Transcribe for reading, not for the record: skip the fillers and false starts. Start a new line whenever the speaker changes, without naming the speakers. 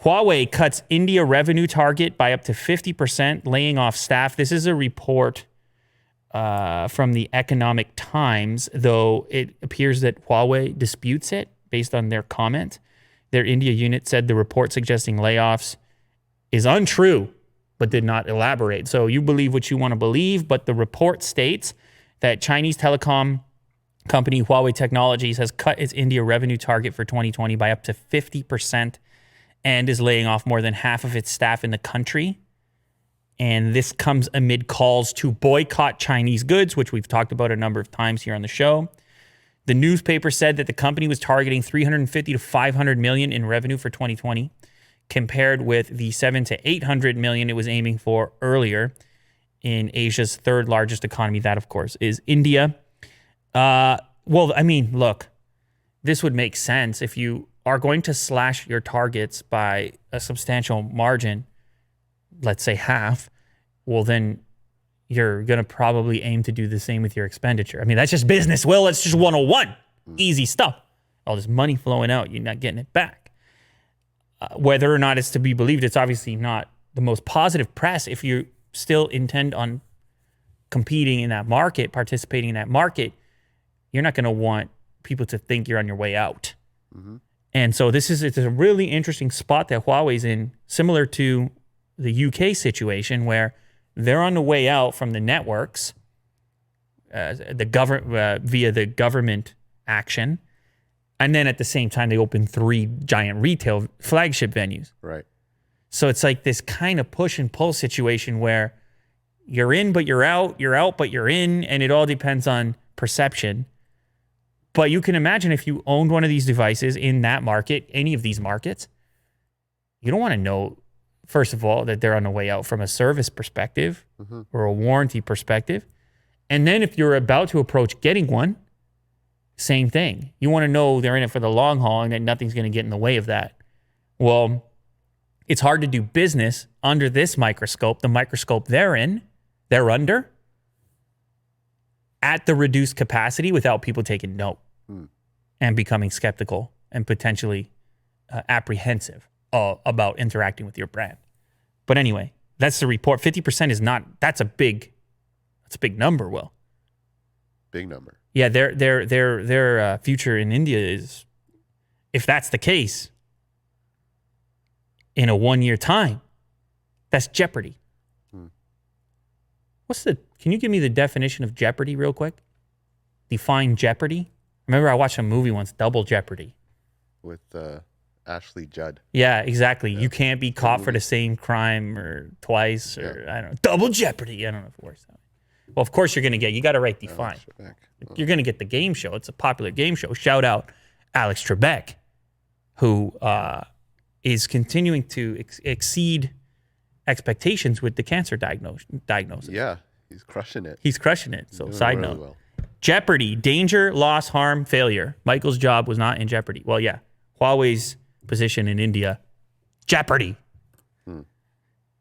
Huawei cuts India revenue target by up to 50%, laying off staff. This is a report from the Economic Times, though it appears that Huawei disputes it based on their comment. Their India unit said the report suggesting layoffs is untrue, but did not elaborate. So you believe what you want to believe, but the report states that Chinese telecom company Huawei Technologies has cut its India revenue target for 2020 by up to 50% and is laying off more than half of its staff in the country. And this comes amid calls to boycott Chinese goods, which we've talked about a number of times here on the show. The newspaper said that the company was targeting 350 to 500 million in revenue for 2020, compared with the 7 to 800 million it was aiming for earlier in Asia's third largest economy. That, of course, is India. Well, I mean, look, this would make sense if you are going to slash your targets by a substantial margin, let's say half, well, then you're going to probably aim to do the same with your expenditure. I mean, that's just business, Will. It's just 101. Easy stuff. All this money flowing out, you're not getting it back. Whether or not it's to be believed, it's obviously not the most positive press if you still intend on competing in that market, participating in that market. You're not going to want people to think you're on your way out. Mm-hmm. And so it's a really interesting spot that Huawei's in, similar to the UK situation where they're on the way out from the networks, via the government action. And then at the same time, they open 3 giant retail flagship venues.
Right.
So it's like this kind of push and pull situation where you're in, but you're out, but you're in, and it all depends on perception. But you can imagine if you owned one of these devices in that market, any of these markets, you don't want to know, first of all, that they're on the way out from a service perspective or a warranty perspective. And then if you're about to approach getting one, same thing. You want to know they're in it for the long haul and that nothing's going to get in the way of that. Well, it's hard to do business under this microscope, the microscope they're under, at the reduced capacity without people taking note and becoming skeptical and potentially apprehensive about interacting with your brand. But anyway, that's the report. 50% is not, that's a big number, Will.
Big number.
Yeah, their future in India is, if that's the case, in a 1-year time, that's jeopardy. Can you give me the definition of jeopardy real quick? Define jeopardy. Remember I watched a movie once, Double Jeopardy.
With Ashley Judd.
Yeah, exactly. Yeah. You can't be caught for the same crime or twice or I don't know. Double Jeopardy. I don't know if it works that way. Well, of course you got to write define. You're going to get the game show. It's a popular game show. Shout out Alex Trebek, who is continuing to exceed expectations with the cancer diagnosis.
Yeah, he's crushing it.
So side note. Well. Jeopardy, danger, loss, harm, failure. Michael's job was not in jeopardy. Well, yeah. Huawei's position in India, jeopardy.